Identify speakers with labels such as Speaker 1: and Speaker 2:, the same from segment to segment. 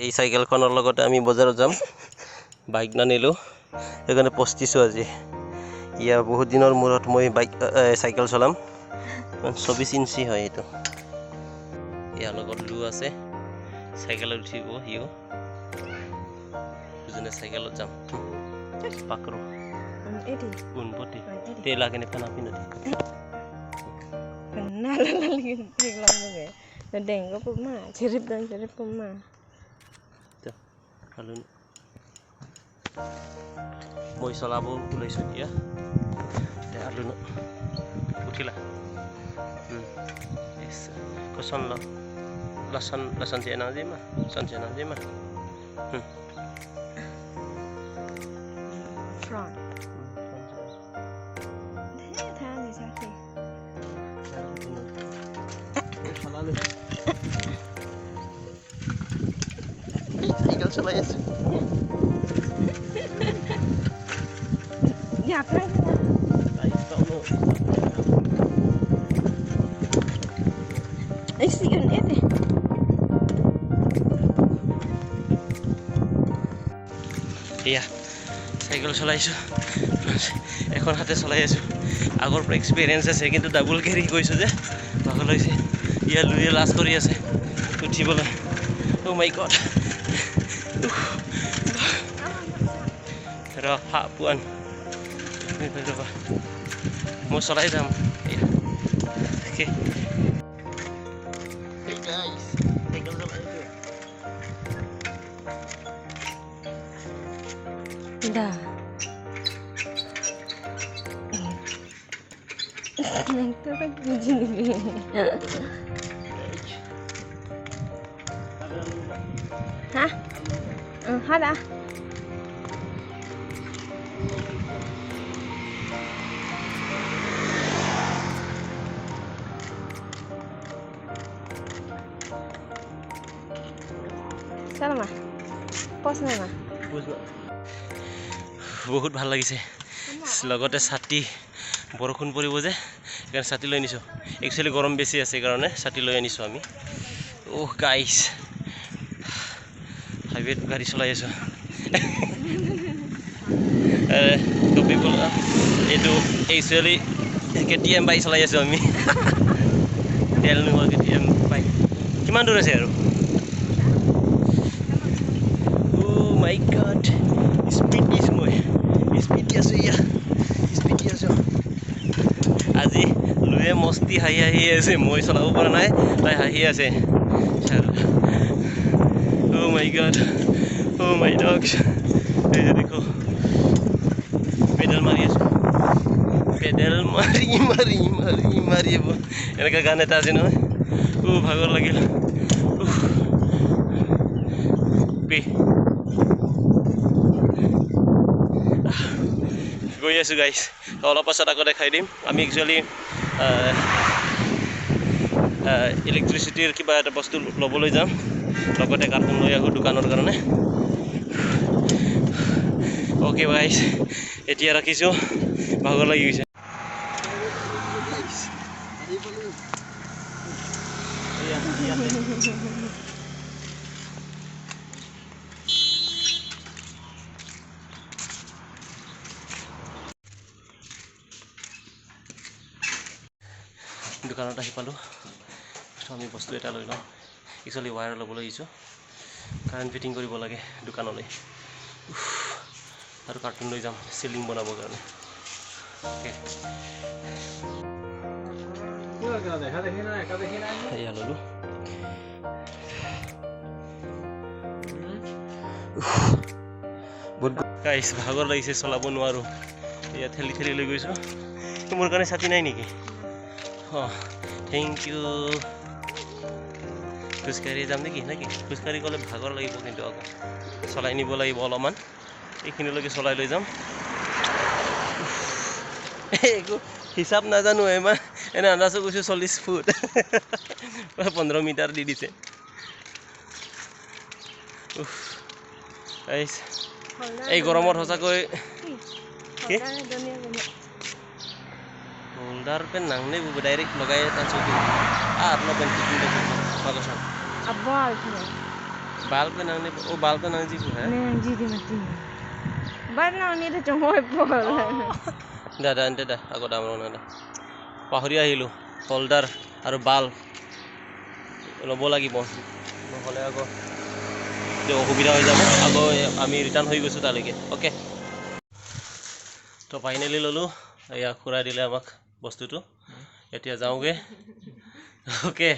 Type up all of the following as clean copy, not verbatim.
Speaker 1: এই চাইকেলখনৰ লগতে আমি বজাৰত যাম। বাইক নানিলোঁ, সেইকাৰণে পস্তিছোঁ আজি। ইয়াৰ বহুত দিনৰ মূৰত মই চাইকেল চলাম। 24 ইঞ্চি হয় এইটো। ইয়াৰ লগত লু আছে, চাইকেলত উঠিব সিও। দুজনে চাইকেলত যাম। পাকৰো unpoti tela kene panapi nanti
Speaker 2: kenal lagi tenggelam juga sedeng kok puma cerip dan cerip puma
Speaker 1: tuh kalau mau salabo mulai sudia ya alun utila yes kosan lo lasan si enang mah san si enang mah
Speaker 2: front
Speaker 1: Tinggal selesai sih.
Speaker 2: Ya kan? Isi kan ini.
Speaker 1: Iya, cycle চলাইছো এখন হাতে চলাই আছো আগৰ পৰা experience আছে কিন্তু double carry কৰিছো যে ভাগ লাগিছে ইয়া লুয়ে লাজ কৰি আছে উঠিবলৈ ও মাই গড ৰহা পুৱান মই চলাই যাম okay hey guys cycle চলাইছো
Speaker 2: Dah. Itu kan begini. Hah? Ada. Salam ah. Pos nama.
Speaker 1: বহুত ভাল লাগিছে লগতে ছাতি বৰষুণ পৰিব যে সেইকাৰণে ছাতি লৈ আনিছোঁ একচুৱেলি গৰম বেছি আছে কাৰণে ছাতি লৈ আনিছোঁ আমি ওহ গাইছ হাইৱেত গাড়ী চলাই আছোঁ টপিকল এইটো একচুৱেলি KTM বাইক চলাই আছোঁ আমি তেল নোহোৱা KTM বাইক কিমান দূৰ আছে আৰু oh my god স্পীড দিছোঁ মই স্পীড আছো ইয়া স্পীড আছো আজি লুয়ে মস্তি হাঁহি আছে মই চলাব পৰা নাই তাই হাঁহি আছে oh my god oh my dogs এই দেখো পেডেল মাৰি আছো পেডেল মাৰি এনেকা গান এটা আছে নহয় ভাগৰ লাগিল গৈ আছোঁ গাইছ অলপ পাছত আকৌ দেখাই দিম আমি একচুৱেলি ইলেক্ট্ৰিচিটিৰ কিবা এটা বস্তু ল'বলৈ যাম লগতে কাৰ্টুন লৈ আহোঁ দোকানৰ কাৰণে অ'কে গাইছ এতিয়া ৰাখিছোঁ ভাগৰ লাগি গৈছে দোকানত আহি পালোঁ আমি বস্তু এটা লৈ লওঁ একচুৱেলি ৱায়াৰ ল'বলৈ আহিছোঁ কাৰেণ্ট ফিটিং কৰিব লাগে দোকানলৈ আৰু কাৰ্টুন লৈ যাম চিলিং বনাবৰ কাৰণে এয়া ল'লোঁ বহুত গাইছ ভাগৰ লাগিছে চলাব নোৱাৰোঁ এয়া ঠেলি লৈ গৈছোঁ মোৰ কাৰণে ছাতি নাই নেকি অঁ থেংক ইউ খোজকাঢ়ি যাম নেকি খোজকাঢ়ি গ'লে ভাগৰ লাগিব কিন্তু আকৌ চলাই নিব লাগিব অলপমান এইখিনিলৈকে চলাই লৈ যাম একো হিচাপ নাজানো ইমান এনে আন্দাজো কৈছোঁ 40 ফুট 15 মিটাৰ দি দিছে এই গৰমত সঁচাকৈ কি होल्डर पे नांगने वो डायरेक्ट लगाए तांसो के आप लोग पेंटिंग देखो बागोसन
Speaker 2: abal
Speaker 1: Bal pe nang ni bal pe nang ji ku hai.
Speaker 2: Nang ji di mati. Bar nang ni de chongoi pol.
Speaker 1: দাদা আনতে দা আকৌ দাম ৰনা দা পাহৰি আহিলোঁ হোল্ডাৰ আৰু বাল ল'ব লাগিব নহ'লে আকৌ অসুবিধা হৈ যাব আকৌ আমি ৰিটাৰ্ণ হৈ গৈছোঁ তালৈকে অ'কে তো ফাইনেলি ল'লোঁ এয়া খুৰাই দিলে আমাক বস্তুটো এতিয়া যাওঁগৈ অ'কে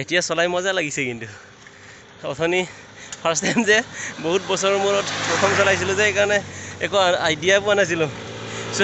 Speaker 1: এতিয়া চলাই মজা লাগিছে কিন্তু অথনি ফাৰ্ষ্ট টাইম যে বহুত বছৰৰ মূৰত প্ৰথম চলাইছিলোঁ যে সেইকাৰণে একো আইডিয়া পোৱা নাছিলোঁ চ'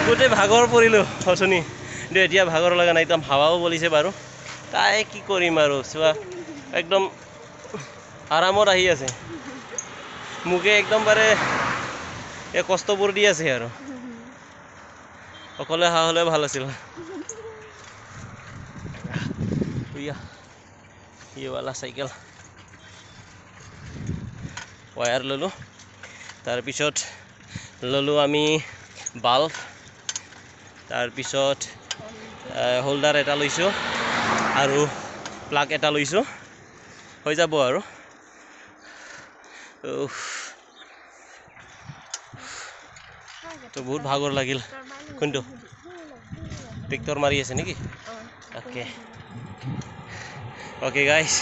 Speaker 1: গোটেই ভাগৰ পৰিলোঁ অথনি কিন্তু এতিয়া ভাগৰ লগা নাই একদম হাৱাও বলিছে বাৰু তাই কি কৰিম আৰু চোৱা একদম আৰামত আহি আছে মোকে একদম বাৰে এই কষ্টবোৰ দি আছে আৰু অকলে অহা হ'লে ভাল আছিল ये वाला साइकेल वायर ललो तार पिছত ललो आमी बाल्ब तार पिছত होल्डार एटा लइसो आरो प्लाग एटा लइसो হৈ যাব আৰু তো বহুত ভাগৰ লাগিল কোনটো টিকটৰ মাৰি আছে নেকি ওকে Okay guys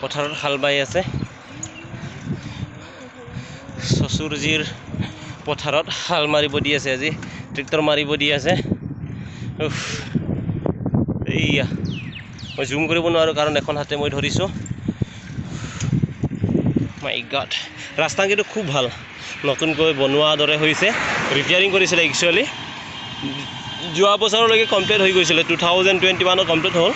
Speaker 1: পথাৰত হাল বাই আছে চচুৰজিৰ পথাৰত হাল মাৰিব দি আছে আজি ট্ৰেক্টৰ মাৰিব দি আছে এইয়া মই জুম কৰিব নোৱাৰোঁ কাৰণ এখন হাতে মই ধৰিছোঁ মাই গড ৰাস্তা কিন্তু খুব ভাল নতুনকৈ বনোৱা দৰে হৈছে ৰিপেয়াৰিং কৰিছিলে একচুৱেলি যোৱা বছৰলৈকে কমপ্লিট হৈ গৈছিলে 2021 কমপ্লিট হ'ল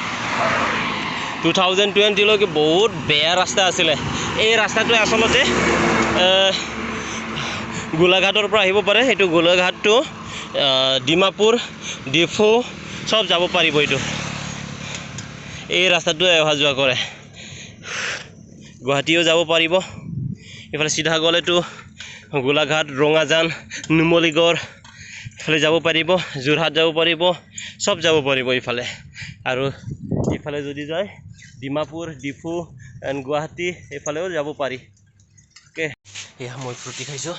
Speaker 1: 2020 লৈকে বহুত বেয়া ৰাস্তা আছিলে এই ৰাস্তাটো আসলতে গোলাঘাটৰ পৰা আহিব পাৰে এইটো গোলাঘাটটো ডিমাপুৰ ডিফু সব যাব পাৰিব এইটো এই ৰাস্তাটো অহা যোৱা কৰে গুৱাহাটীও যাব পাৰিব ইফালে সিধা গ'লেতো গোলাঘাট ৰঙাজান নুমলীগড় ইফালে যাব পাৰিব যোৰহাট যাব পাৰিব সব যাব পাৰিব ইফালে আৰু ইফালে যদি যায় ডিমাপুৰ ডিফু এণ্ড গুৱাহাটী ইফালেও যাব পাৰি ওকে এয়া মই ফ্ৰুটি খাইছোঁ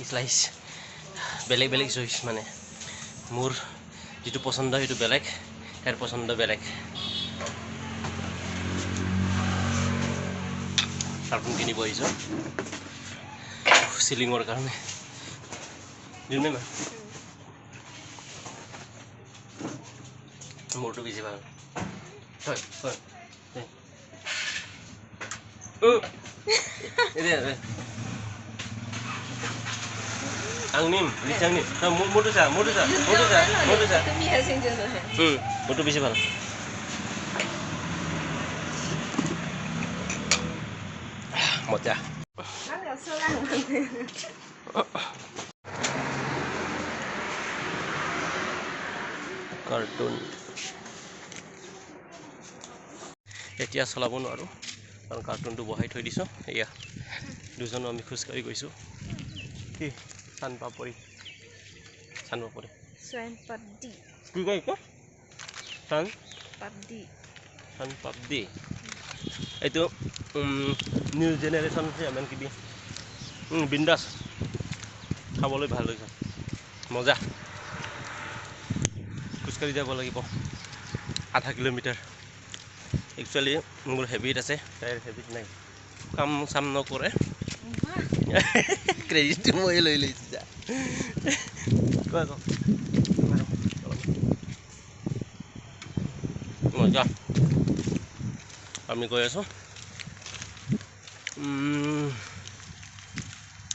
Speaker 1: স্লাইচ বেলেগ বেলেগ চইচ মানে মোৰ যিটো পচন্দ সেইটো বেলেগ ইয়াৰ পচন্দ বেলেগ কাৰ্টুন কিনিব আহিছোঁ চিলিঙৰ কাৰণে দিম নে মোৰটো বেছি ভাল ang nim lisang nim মোৰটো চা মোৰটো বেছি ভাল মজা কাৰ্টুন এতিয়া চলাব নোৱাৰোঁ কাৰণ কাৰ্টুনটো বহাই থৈ দিছোঁ এয়া দুজনো আমি খোজকাঢ়ি গৈছোঁ কি চানপাপৰি কি কয় চানপাপদি এইটো নিউ জেনেৰেশ্যন আছে ইমান কিবি বিন্দাছ খাবলৈ ভাল হৈছে মজা খোজকাঢ়ি যাব লাগিব আধা কিলোমিটাৰ একচুৱেলি মোৰ হেবিট আছে তাইৰ হেবিট নাই কাম চাম নকৰে ক্ৰেডিটটো মই লৈ লৈছোঁ যা মজা আমি গৈ আছোঁ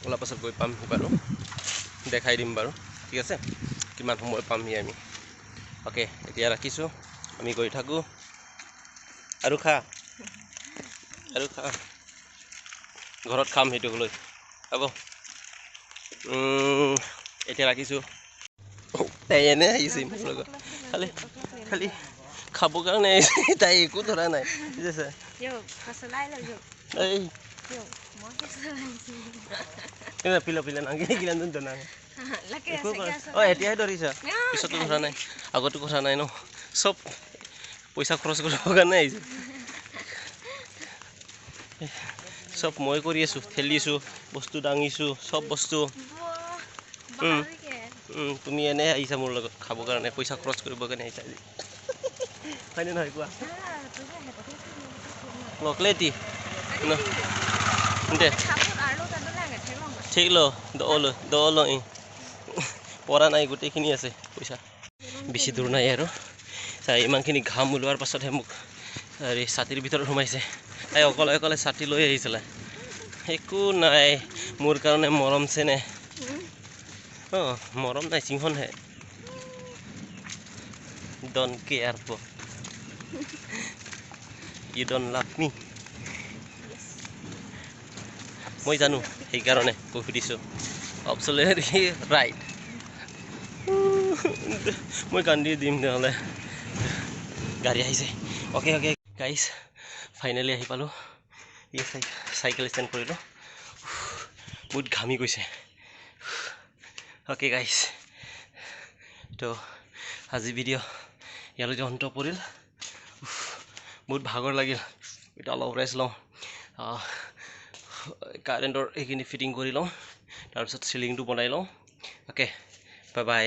Speaker 1: অলপ পাছত গৈ পামহি বাৰু দেখাই দিম বাৰু ঠিক আছে কিমান সময় পামহি আমি অ'কে এতিয়া ৰাখিছোঁ আমি গৈ থাকোঁ আৰু খা ঘৰত খাম সেইটো লৈ হ'ব এতিয়া ৰাখিছোঁ তাই এনে আহিছে মোৰ লগত খালি খাবৰ কাৰণে আহিছে তাই একো ধৰা নাই বুজিছে এই পিলা নাঙি কিলান নাঙে
Speaker 2: Laki
Speaker 1: একো
Speaker 2: আছে
Speaker 1: কৰা
Speaker 2: আছে
Speaker 1: অ এতিয়াহে ধৰিছা পিছতো কথা নাই আগতো কথা নাই ন চব পইচা খৰচ কৰিবৰ কাৰণে আহিছে চব মই কৰি আছোঁ ঠেলিছোঁ বস্তু দাঙিছোঁ চব বস্তু তুমি এনে আহিছা মোৰ লগত খাবৰ কাৰণে পইচা খৰচ কৰিবৰ কাৰণে আহিছা আজি হয়নে নহয় কোৱা লকলেটি ন দে ঠিক ল দল পৰা নাই গোটেইখিনি আছে পইচা বেছি দূৰ নাই আৰু চাই ইমানখিনি ঘাম ওলোৱাৰ পাছতহে মোক হেৰি ছাতিৰ ভিতৰত সোমাইছে তাই অকলে অকলে ছাতি লৈ আহিছিলে একো নাই মোৰ কাৰণে মৰম চেনে অঁ মৰম নাই চিংখনহে don't care for you don't love me মই জানো সেইকাৰণে কৈ সুধিছোঁ অবছলেটলি ৰাইট মই কান্দি দিম তেনেহ'লে গাড়ী আহিছে অ'কে অ'কে গাইজ ফাইনেলি আহি পালোঁ এই চাইকেল ষ্টেণ্ড কৰিলোঁ বহুত ঘামি গৈছে অ'কে গাইজ তো আজি ভিডিঅ' ইয়ালৈকে অন্ত পৰিল বহুত ভাগৰ লাগিল এতিয়া অলপ ৰেষ্ট লওঁ কাৰেণ্টৰ এইখিনি ফিটিং কৰি লওঁ তাৰপিছত চিলিংটো বনাই লওঁ অ'কে বাই বাই